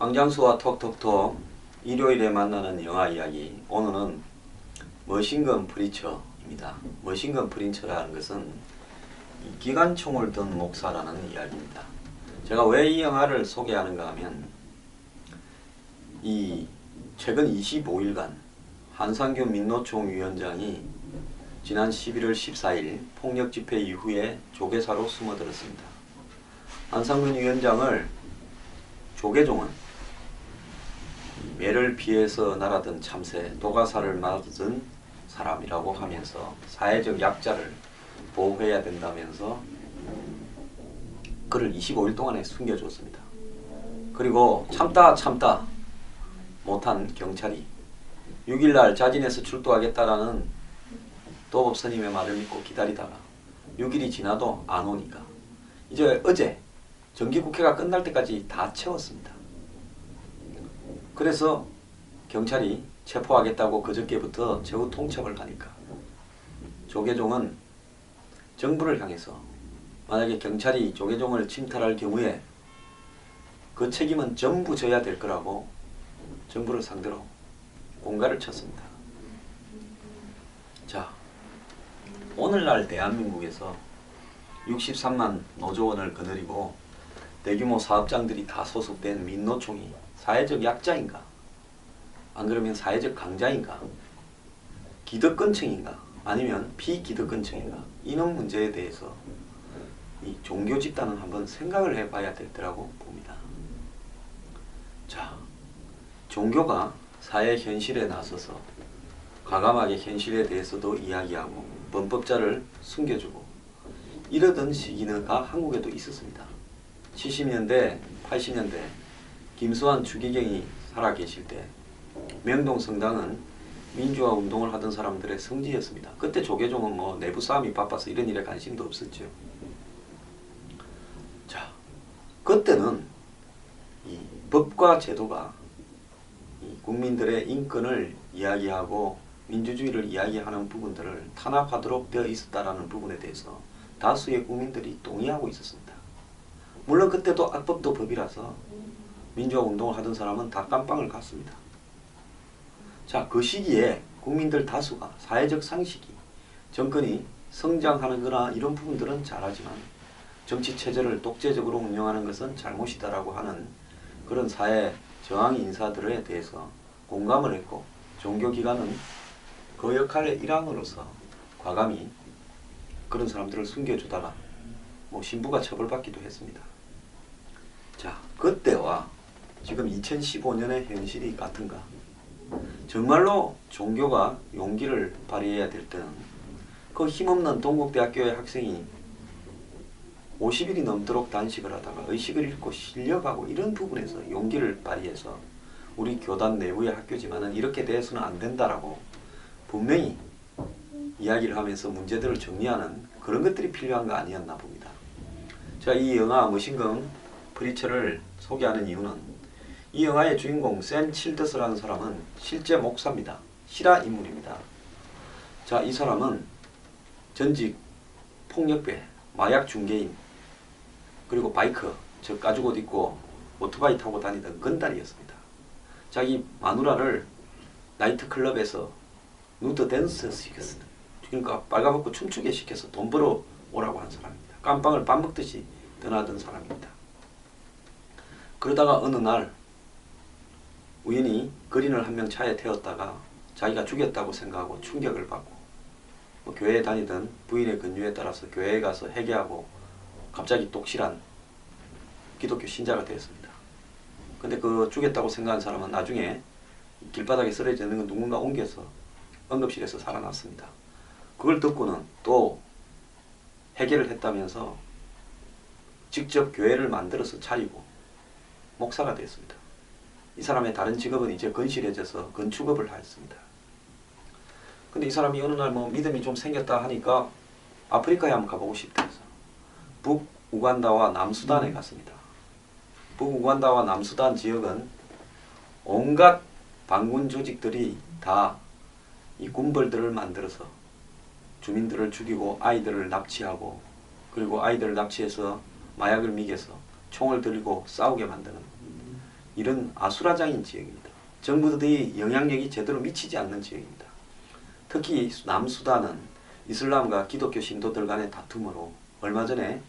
황장수와 톡톡톡 일요일에 만나는 영화 이야기. 오늘은 머신건 프리처입니다. 머신건 프리처라는 것은 기관총을 든 목사라는 이야기입니다. 제가 왜 이 영화를 소개하는가 하면 이 최근 25일간 한상규 민노총 위원장이 지난 11월 14일 폭력 집회 이후에 조계사로 숨어들었습니다. 한상균 위원장을 조계종은 매를 피해서 날아든 참새, 도가사를 맞은 사람이라고 하면서 사회적 약자를 보호해야 된다면서 그를 25일 동안에 숨겨줬습니다. 그리고 참다 못한 경찰이 6일날 자진해서 출두하겠다라는 도법 스님의 말을 믿고 기다리다가 6일이 지나도 안 오니까 이제 어제 정기국회가 끝날 때까지 다 채웠습니다. 그래서 경찰이 체포하겠다고 그저께부터 최후 통첩을 하니까 조계종은 정부를 향해서 만약에 경찰이 조계종을 침탈할 경우에 그 책임은 전부 져야 될 거라고 정부를 상대로 공갈을 쳤습니다. 자, 오늘날 대한민국에서 63만 노조원을 거느리고 대규모 사업장들이 다 소속된 민노총이 사회적 약자인가? 안 그러면 사회적 강자인가? 기득권층인가? 아니면 비기득권층인가? 이런 문제에 대해서 이 종교 집단은 한번 생각을 해봐야 될 때라고 봅니다. 자, 종교가 사회 현실에 나서서 과감하게 현실에 대해서도 이야기하고 범법자를 숨겨주고 이러던 시기가 한국에도 있었습니다. 70년대, 80년대 김수환, 추기경이 살아계실 때 명동 성당은 민주화 운동을 하던 사람들의 성지였습니다. 그때 조계종은 뭐 내부 싸움이 바빠서 이런 일에 관심도 없었죠. 자, 그때는 이 법과 제도가 이 국민들의 인권을 이야기하고 민주주의를 이야기하는 부분들을 탄압하도록 되어 있었다라는 부분에 대해서 다수의 국민들이 동의하고 있었습니다. 물론 그때도 악법도 법이라서 민주화 운동을 하던 사람은 다 깜빵을 갔습니다. 자, 그 시기에 국민들 다수가 사회적 상식이 정권이 성장하는 거나 이런 부분들은 잘하지만 정치체제를 독재적으로 운영하는 것은 잘못이다라고 하는 그런 사회 저항 인사들에 대해서 공감을 했고 종교기관은 그 역할의 일환으로서 과감히 그런 사람들을 숨겨주다가 뭐 신부가 처벌받기도 했습니다. 자, 그때와 지금 2015년의 현실이 같은가? 정말로 종교가 용기를 발휘해야 될 때는 그 힘없는 동국대학교의 학생이 50일이 넘도록 단식을 하다가 의식을 잃고 실려가고 이런 부분에서 용기를 발휘해서 우리 교단 내부의 학교지만은 이렇게 돼서는 안 된다라고 분명히 이야기를 하면서 문제들을 정리하는 그런 것들이 필요한 거 아니었나 봅니다. 자, 이 영화 머신건 프리처를 소개하는 이유는 이 영화의 주인공 샘 칠더스라는 사람은 실제 목사입니다. 실화 인물입니다. 자, 이 사람은 전직 폭력배, 마약 중개인, 그리고 바이커, 즉 가죽옷 입고 오토바이 타고 다니던 건달이었습니다. 자기 마누라를 나이트클럽에서 누드 댄스 시켰습니다. 그러니까 빨가벗고 춤추게 시켜서 돈 벌어 오라고 한 사람입니다. 깜빵을 밥 먹듯이 떠나던 사람입니다. 그러다가 어느 날 우연히 거린을 한 명 차에 태웠다가 자기가 죽였다고 생각하고 충격을 받고 뭐 교회에 다니던 부인의 권유에 따라서 교회에 가서 회개하고 갑자기 독실한 기독교 신자가 되었습니다. 근데 그 죽였다고 생각한 사람은 나중에 길바닥에 쓰러져 있는 거 누군가 옮겨서 응급실에서 살아났습니다. 그걸 듣고는 또 회개를 했다면서 직접 교회를 만들어서 차리고 목사가 되었습니다. 이 사람의 다른 직업은 이제 건실해져서 건축업을 했습니다. 근데 이 사람이 어느 날 뭐 믿음이 좀 생겼다 하니까 아프리카에 한번 가보고 싶다 해서 북우간다와 남수단에 갔습니다. 북우간다와 남수단 지역은 온갖 반군 조직들이 다 이 군벌들을 만들어서 주민들을 죽이고 아이들을 납치하고 그리고 아이들을 납치해서 마약을 미개서 총을 들고 싸우게 만드는 이런 아수라장인 지역입니다. 정부들의 영향력이 제대로 미치지 않는 지역입니다. 특히 남수단은 이슬람과 기독교 신도들 간의 다툼으로 얼마 전에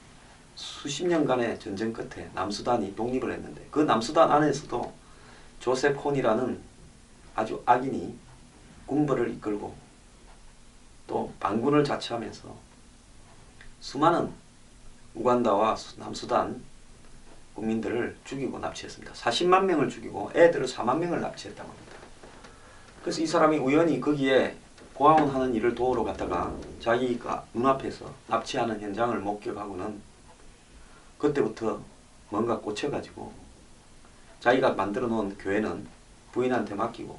수십 년간의 전쟁 끝에 남수단이 독립을 했는데 그 남수단 안에서도 조셉 콘이라는 아주 악인이 군벌을 이끌고 또 반군을 자처하면서 수많은 우간다와 남수단 국민들을 죽이고 납치했습니다. 40만 명을 죽이고 애들을 4만 명을 납치했다고 합니다. 그래서 이 사람이 우연히 거기에 고아원하는 일을 도우러 갔다가 자기가 눈앞에서 납치하는 현장을 목격하고는 그때부터 뭔가 꽂혀가지고 자기가 만들어 놓은 교회는 부인한테 맡기고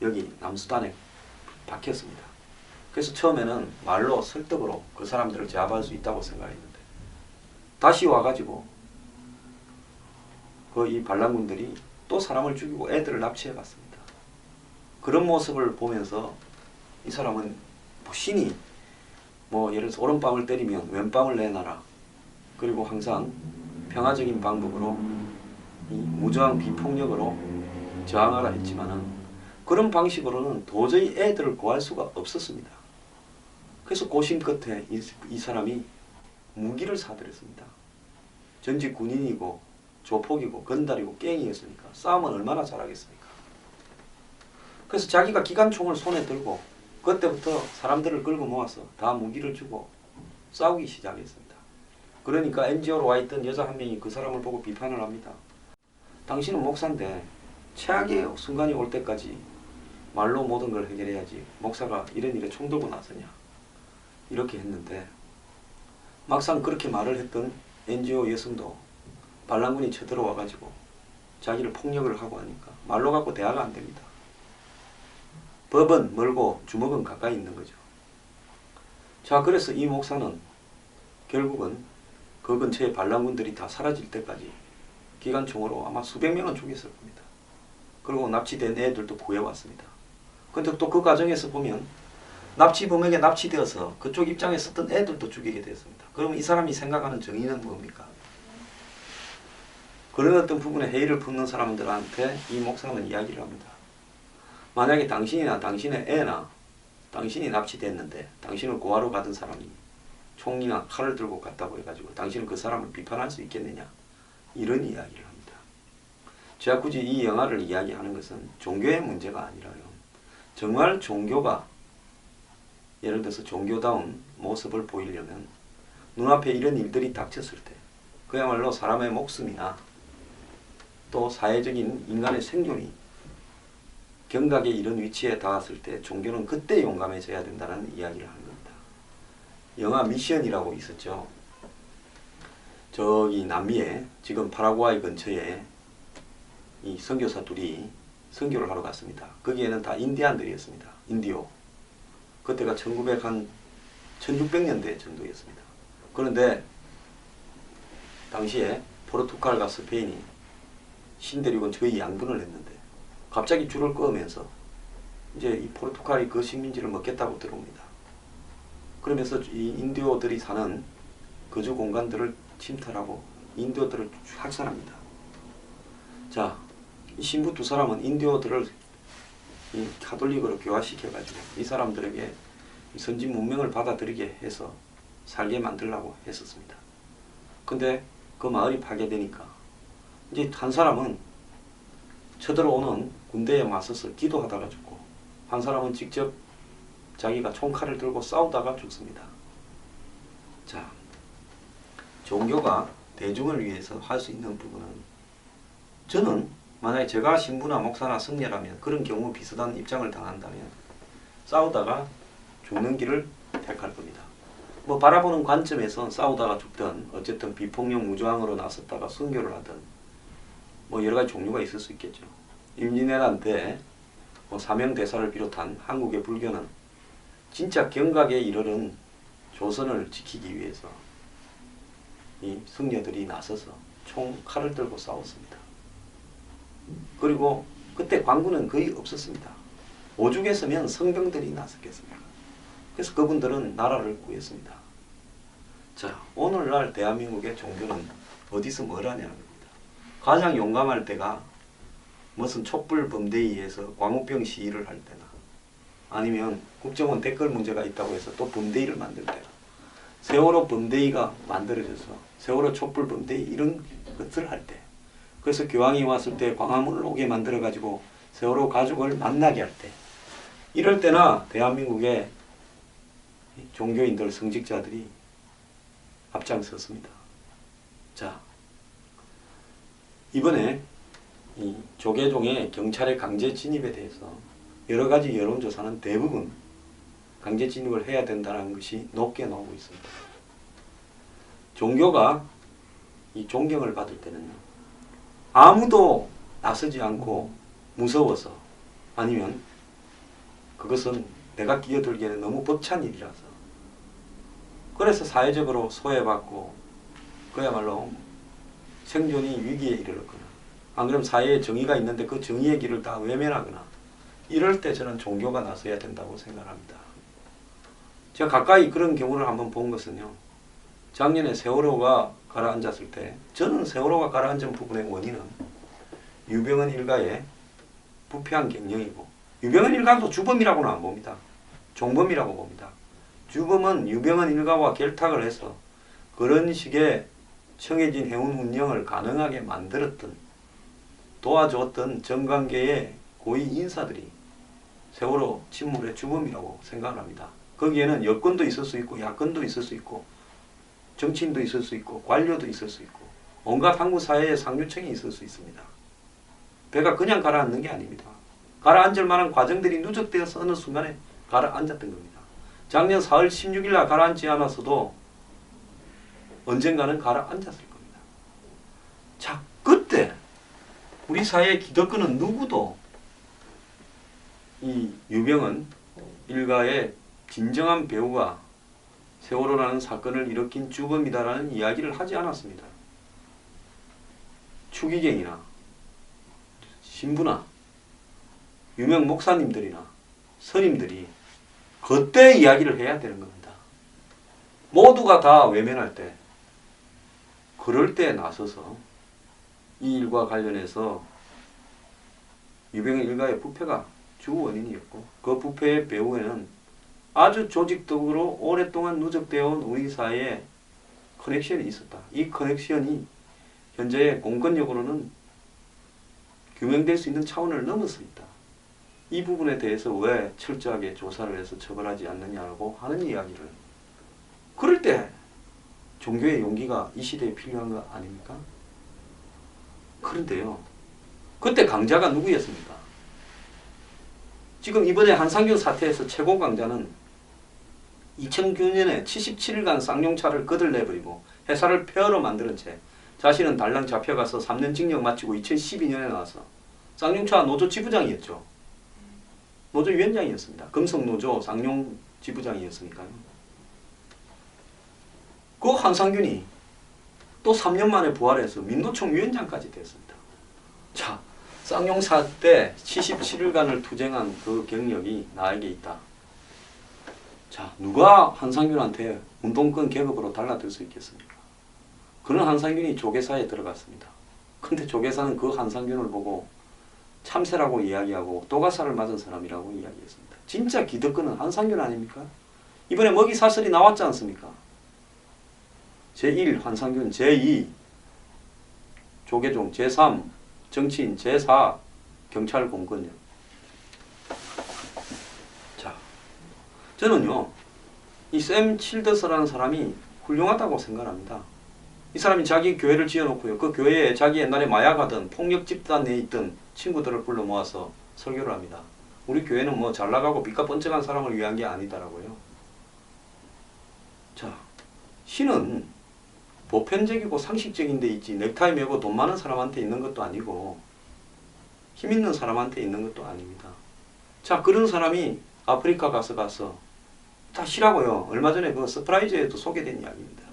여기 남수단에 박혔습니다. 그래서 처음에는 말로 설득으로 그 사람들을 제압할 수 있다고 생각했는데 다시 와가지고 그 이 반란군들이 또 사람을 죽이고 애들을 납치해 갔습니다. 그런 모습을 보면서 이 사람은 신이 예를 들어서 오른밤을 때리면 왼밤을 내놔라. 그리고 항상 평화적인 방법으로 이 무저항 비폭력으로 저항하라 했지만은 그런 방식으로는 도저히 애들을 구할 수가 없었습니다. 그래서 고심 끝에 이 사람이 무기를 사들였습니다. 전직 군인이고 조폭이고 건달이고 깽이였으니까 싸움은 얼마나 잘하겠습니까? 그래서 자기가 기관총을 손에 들고 그때부터 사람들을 끌고 모아서 다 무기를 주고 싸우기 시작했습니다. 그러니까 NGO로 와 있던 여자 한 명이 그 사람을 보고 비판을 합니다. 당신은 목사인데 최악의 순간이 올 때까지 말로 모든 걸 해결해야지 목사가 이런 일에 총 들고 나서냐 이렇게 했는데 막상 그렇게 말을 했던 NGO 여성도 반란군이 쳐들어와 가지고 자기를 폭력을 하고 하니까 말로 갖고 대화가 안 됩니다. 법은 멀고 주먹은 가까이 있는 거죠. 자, 그래서 이 목사는 결국은 그 근처에 반란군들이 다 사라질 때까지 기관총으로 아마 수백 명은 죽였을 겁니다. 그리고 납치된 애들도 구해왔습니다. 근데 또 그 과정에서 보면 납치범에게 납치되어서 그쪽 입장에 섰던 애들도 죽이게 되었습니다. 그러면 이 사람이 생각하는 정의는 뭡니까? 그런 어떤 부분에 회의를 품는 사람들한테 이 목사는 이야기를 합니다. 만약에 당신이나 당신의 애나 당신이 납치됐는데 당신을 구하러 가던 사람이 총이나 칼을 들고 갔다고 해가지고 당신은 그 사람을 비판할 수 있겠느냐 이런 이야기를 합니다. 제가 굳이 이 영화를 이야기하는 것은 종교의 문제가 아니라요. 정말 종교가 예를 들어서 종교다운 모습을 보이려면 눈앞에 이런 일들이 닥쳤을 때 그야말로 사람의 목숨이나 또 사회적인 인간의 생존이 경각의 이런 위치에 닿았을 때 종교는 그때 용감해져야 된다는 이야기를 하는 겁니다. 영화 미션이라고 있었죠. 저기 남미에 지금 파라과이 근처에 이 선교사 둘이 선교를 하러 갔습니다. 거기에는 다 인디안들이었습니다. 인디오. 그때가 1600년대 정도였습니다. 그런데 당시에 포르투갈과 스페인이 신대륙은 저희 양분을 했는데 갑자기 줄을 끄면서 이제 이 포르투갈이 그 식민지를 먹겠다고 들어옵니다. 그러면서 이 인디오들이 사는 거주 공간들을 침탈하고 인디오들을 학살합니다. 자, 이 신부 두 사람은 인디오들을 이 가톨릭으로 교화시켜가지고 이 사람들에게 선진 문명을 받아들이게 해서 살게 만들려고 했었습니다. 근데 그 마을이 파괴되니까 이제 한 사람은 쳐들어오는 군대에 맞서서 기도하다가 죽고 한 사람은 직접 자기가 총칼을 들고 싸우다가 죽습니다. 자, 종교가 대중을 위해서 할 수 있는 부분은 저는 만약에 제가 신부나 목사나 성녀라면 그런 경우 비슷한 입장을 당한다면 싸우다가 죽는 길을 택할 겁니다. 바라보는 관점에선 싸우다가 죽든 어쨌든 비폭력 무저항으로 나섰다가 순교를 하든 여러 가지 종류가 있을 수 있겠죠. 임진왜란 때 사명대사를 비롯한 한국의 불교는 진짜 경각에 이르는 조선을 지키기 위해서 이 승려들이 나서서 총 칼을 들고 싸웠습니다. 그리고 그때 관군은 거의 없었습니다. 오죽했으면 성병들이 나섰겠습니까? 그래서 그분들은 나라를 구했습니다. 자, 오늘날 대한민국의 종교는 어디서 뭘 하냐는 겁니다. 가장 용감할 때가 무슨 촛불 범대위에서 광우병 시위를 할 때나 아니면 국정원 댓글 문제가 있다고 해서 또 범대위를 만들 때나 세월호 범대위가 만들어져서 세월호 촛불 범대위 이런 것들을 할 때 그래서 교황이 왔을 때 광화문을 오게 만들어 가지고 세월호 가족을 만나게 할 때 이럴 때나 대한민국의 종교인들 성직자들이 앞장섰습니다. 자, 이번에 이 조계종의 경찰의 강제 진입에 대해서 여러 가지 여론조사는 대부분 강제 진입을 해야 된다는 것이 높게 나오고 있습니다. 종교가 이 존경을 받을 때는요, 아무도 나서지 않고 무서워서 아니면 그것은 내가 끼어들기에는 너무 벅찬 일이라서 그래서 사회적으로 소외받고 그야말로 생존이 위기에 이르렀거나 안 그러면 사회에 정의가 있는데 그 정의의 길을 다 외면하거나 이럴 때 저는 종교가 나서야 된다고 생각합니다. 제가 가까이 그런 경우를 한번 본 것은요. 작년에 세월호가 가라앉았을 때 저는 세월호가 가라앉은 부분의 원인은 유병헌 일가의 부패한 경영이고 유병헌 일가도 주범이라고는 안 봅니다. 종범이라고 봅니다. 주범은 유병헌 일가와 결탁을 해서 그런 식의 청해진 해운 운영을 가능하게 만들었던 도와줬던 정관계의 고위 인사들이 세월호 침몰의 주범이라고 생각을 합니다. 거기에는 여권도 있을 수 있고 야권도 있을 수 있고 정치인도 있을 수 있고 관료도 있을 수 있고 온갖 한국 사회의 상류층이 있을 수 있습니다. 배가 그냥 가라앉는 게 아닙니다. 가라앉을 만한 과정들이 누적되어서 어느 순간에 가라앉았던 겁니다. 작년 4월 16일 날 가라앉지 않았어도 언젠가는 가라앉았을 겁니다. 자, 그때 우리 사회의 기득권은 누구도 이 유병헌 일가의 진정한 배우가 세월호라는 사건을 일으킨 주범이다라는 이야기를 하지 않았습니다. 추기경이나 신부나 유명 목사님들이나 스님들이 그때 이야기를 해야 되는 겁니다. 모두가 다 외면할 때 그럴 때 나서서 이 일과 관련해서 유병헌 일가의 부패가 주 원인이었고 그 부패의 배후에는 아주 조직적으로 오랫동안 누적되어 온 우리 사회에 커넥션이 있었다. 이 커넥션이 현재의 공권력으로는 규명될 수 있는 차원을 넘어서 있다. 이 부분에 대해서 왜 철저하게 조사를 해서 처벌하지 않느냐고 하는 이야기를 그럴 때 종교의 용기가 이 시대에 필요한 거 아닙니까? 그런데요. 그때 강자가 누구였습니까? 지금 이번에 한상균 사태에서 최고 강자는 2009년에 77일간 쌍용차를 거들내버리고 회사를 폐허로 만드는 채 자신은 달랑 잡혀가서 3년 징역 마치고 2012년에 나와서 쌍용차 노조 지부장이었죠. 노조 위원장이었습니다. 금속노조 쌍용 지부장이었으니까요. 그 한상균이 또 3년 만에 부활해서 민노총 위원장까지 됐습니다. 자, 쌍용사 때 77일간을 투쟁한 그 경력이 나에게 있다. 자, 누가 한상균한테 운동권 계급으로 달라들 수 있겠습니까? 그런 한상균이 조계사에 들어갔습니다. 근데 조계사는 그 한상균을 보고 참새라고 이야기하고 또가사를 맞은 사람이라고 이야기했습니다. 진짜 기득권은 한상균 아닙니까? 이번에 먹이 사슬이 나왔지 않습니까? 제1 한상균, 제2 조계종, 제3 정치인, 제4 경찰 공권력. 자, 저는요 이 샘 칠더스라는 사람이 훌륭하다고 생각합니다. 이 사람이 자기 교회를 지어놓고요. 그 교회에 자기 옛날에 마약하던 폭력 집단 내에 있던 친구들을 불러 모아서 설교를 합니다. 우리 교회는 뭐 잘나가고 빛과 번쩍한 사람을 위한 게 아니다라고요. 자, 신은 보편적이고 상식적인 데 있지 넥타이 메고 돈 많은 사람한테 있는 것도 아니고 힘 있는 사람한테 있는 것도 아닙니다. 자, 그런 사람이 아프리카 가서 다 쉬라고요. 얼마 전에 그 서프라이즈에도 소개된 이야기입니다.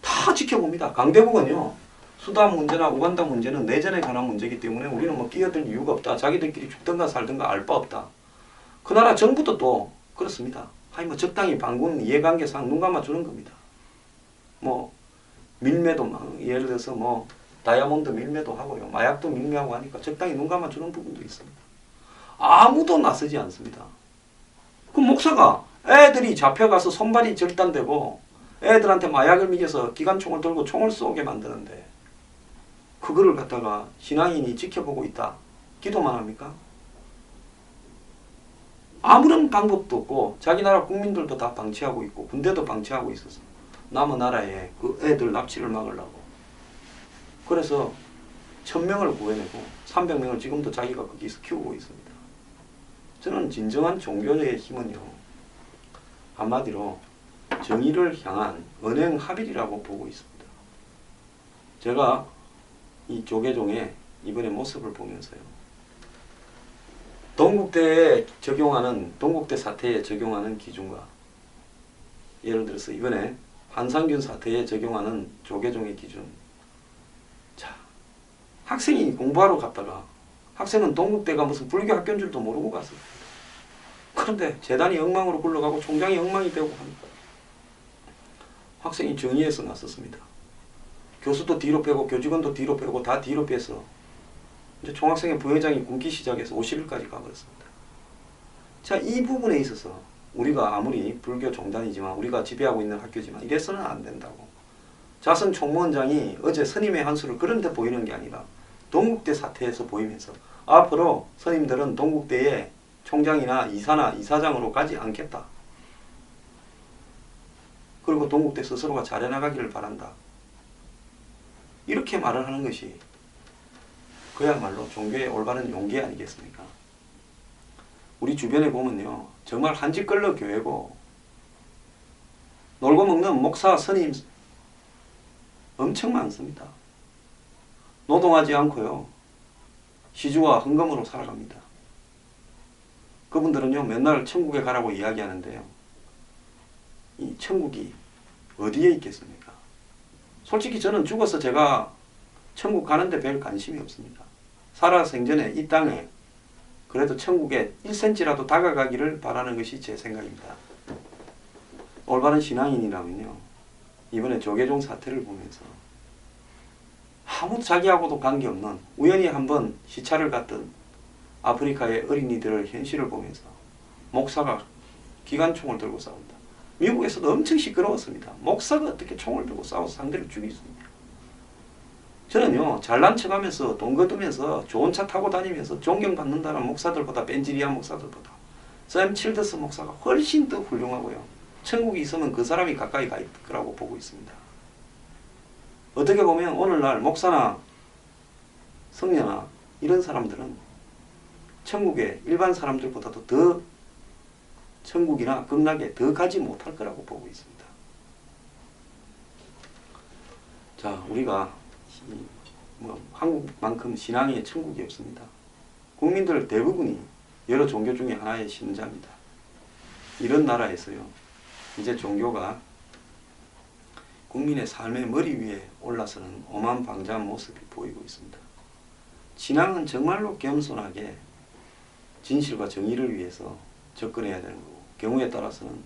다 지켜봅니다. 강대국은요. 수단 문제나 우간다 문제는 내전에 관한 문제이기 때문에 우리는 뭐 끼어들 이유가 없다. 자기들끼리 죽든가 살든가 알 바 없다. 그 나라 정부도 또 그렇습니다. 아니 뭐 적당히 반군 이해관계상 눈 감아주는 겁니다. 뭐 밀매도 막 예를 들어서 뭐 다이아몬드 밀매도 하고요. 마약도 밀매하고 하니까 적당히 눈 감아주는 부분도 있습니다. 아무도 나서지 않습니다. 그 목사가 애들이 잡혀가서 손발이 절단되고 애들한테 마약을 먹여서 기관총을 들고 총을 쏘게 만드는데 그거를 갖다가 신앙인이 지켜보고 있다. 기도만 합니까? 아무런 방법도 없고 자기 나라 국민들도 다 방치하고 있고 군대도 방치하고 있어서 남의 나라에 그 애들 납치를 막으려고 그래서 1000명을 구해내고 300명을 지금도 자기가 거기서 키우고 있습니다. 저는 진정한 종교의 힘은요 한마디로 정의를 향한 언행 합일이라고 보고 있습니다. 제가 이 조계종의 이번에 모습을 보면서요 동국대 사태에 적용하는 기준과 예를 들어서 이번에 한상균 사태에 적용하는 조계종의 기준. 자, 학생이 공부하러 갔다가 학생은 동국대가 무슨 불교 학교인 줄도 모르고 갔어요. 그런데 재단이 엉망으로 굴러가고 총장이 엉망이 되고 하니까 학생이 정의해서 나섰습니다. 교수도 뒤로 빼고 교직원도 뒤로 빼고 다 뒤로 빼서 이제 총학생회 부회장이 굶기 시작해서 50일까지 가버렸습니다. 자, 이 부분에 있어서 우리가 아무리 불교 종단이지만 우리가 지배하고 있는 학교지만 이래서는 안 된다고. 자선 총무원장이 어제 선임의 한수를 그런 데 보이는 게 아니라 동국대 사태에서 보이면서 앞으로 선임들은 동국대의 총장이나 이사나 이사장으로 가지 않겠다. 그리고 동국대 스스로가 잘해나가기를 바란다. 이렇게 말을 하는 것이 그야말로 종교의 올바른 용기 아니겠습니까? 우리 주변에 보면요 정말 한짓걸러 교회고 놀고 먹는 목사 스님 엄청 많습니다. 노동하지 않고요 시주와 헌금으로 살아갑니다. 그분들은요 맨날 천국에 가라고 이야기하는데요 이 천국이 어디에 있겠습니까? 솔직히 저는 죽어서 제가 천국 가는데 별 관심이 없습니다. 살아 생전에 이 땅에 그래도 천국에 1cm라도 다가가기를 바라는 것이 제 생각입니다. 올바른 신앙인이라면요 이번에 조계종 사태를 보면서 아무 자기하고도 관계없는 우연히 한번 시차를 갔던 아프리카의 어린이들의 현실을 보면서 목사가 기관총을 들고 싸운다. 미국에서도 엄청 시끄러웠습니다. 목사가 어떻게 총을 들고 싸워서 상대를 죽이습니까? 저는요 잘난 척하면서 돈 거두면서 좋은 차 타고 다니면서 존경받는다는 목사들보다 벤지리안 목사들보다 샘 칠더스 목사가 훨씬 더 훌륭하고요 천국이 있으면 그 사람이 가까이 가 있을 거라고 보고 있습니다. 어떻게 보면 오늘날 목사나 성녀나 이런 사람들은 천국에 일반 사람들보다도 더 천국이나 극락에 더 가지 못할 거라고 보고 있습니다. 자, 우리가 한국만큼 신앙에 천국이 없습니다. 국민들 대부분이 여러 종교 중에 하나의 신자입니다. 이런 나라에서요 이제 종교가 국민의 삶의 머리 위에 올라서는 오만방자한 모습이 보이고 있습니다. 신앙은 정말로 겸손하게 진실과 정의를 위해서 접근해야 되는 거고 경우에 따라서는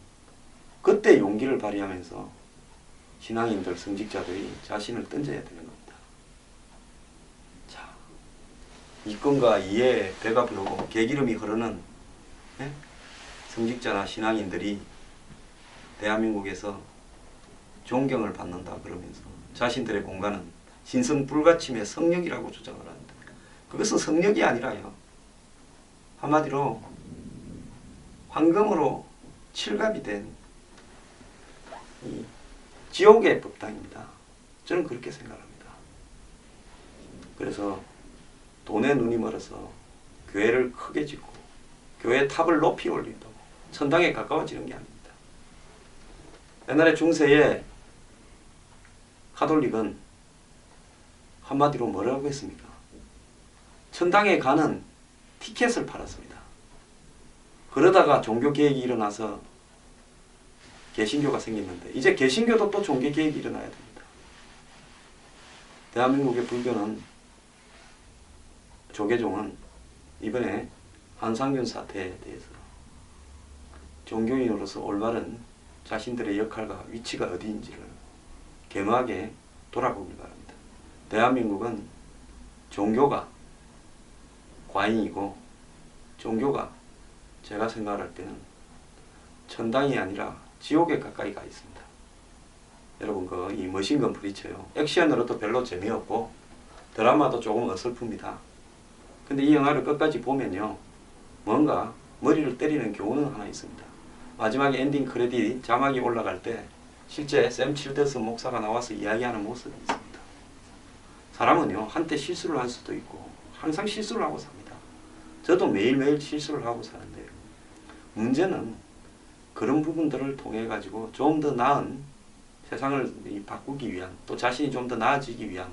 그때 용기를 발휘하면서 신앙인들, 성직자들이 자신을 던져야 되는 겁니다. 자, 이권과 이에 배가 부르고 개기름이 흐르는 성직자나 신앙인들이 대한민국에서 존경을 받는다 그러면서 자신들의 공간은 신성불가침의 성역이라고 주장을 합니다. 그것은 성역이 아니라요 한마디로 황금으로 칠갑이 된 이 지옥의 법당입니다. 저는 그렇게 생각합니다. 그래서 돈에 눈이 멀어서 교회를 크게 짓고 교회 탑을 높이 올린다고 천당에 가까워지는 게 아닙니다. 옛날에 중세에 가톨릭은 한마디로 뭐라고 했습니까? 천당에 가는 티켓을 팔았습니다. 그러다가 종교개혁이 일어나서 개신교가 생겼는데 이제 개신교도 또 종교개혁이 일어나야 됩니다. 대한민국의 불교는 조계종은 이번에 한상균 사태에 대해서 종교인으로서 올바른 자신들의 역할과 위치가 어디인지를 겸허하게 돌아보길 바랍니다. 대한민국은 종교가 과잉이고 종교가 제가 생각할 때는 천당이 아니라 지옥에 가까이 가 있습니다. 여러분 이 머신건 프리처요. 액션으로도 별로 재미없고 드라마도 조금 어설픕니다. 근데 이 영화를 끝까지 보면요. 뭔가 머리를 때리는 교훈은 하나 있습니다. 마지막에 엔딩 크레딧 자막이 올라갈 때 실제 샘 칠더스 목사가 나와서 이야기하는 모습이 있습니다. 사람은요. 한때 실수를 할 수도 있고 항상 실수를 하고 삽니다. 저도 매일매일 실수를 하고 사는데요. 문제는 그런 부분들을 통해 가지고 좀 더 나은 세상을 바꾸기 위한 또 자신이 좀 더 나아지기 위한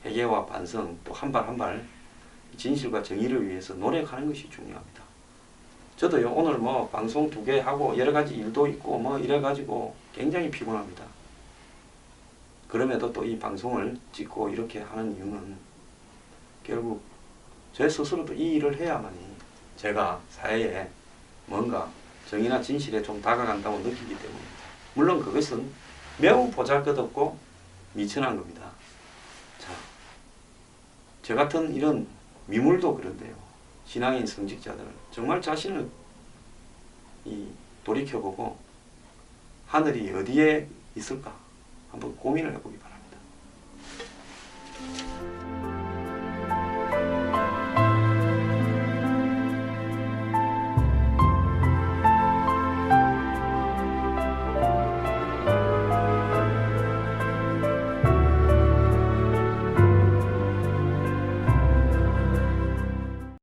회개와 반성 또 한 발 한 발 진실과 정의를 위해서 노력하는 것이 중요합니다. 저도요 오늘 방송 2개 하고 여러 가지 일도 있고 이래 가지고 굉장히 피곤합니다. 그럼에도 또 이 방송을 찍고 이렇게 하는 이유는 결국 제 스스로도 이 일을 해야만이 제가 사회에 뭔가 정의나 진실에 좀 다가간다고 느끼기 때문입니다. 물론 그것은 매우 보잘것없고 미천한 겁니다. 자, 저 같은 이런 미물도 그런데요. 신앙인 성직자들 정말 자신을 돌이켜보고 하늘이 어디에 있을까 한번 고민을 해보기 바랍니다.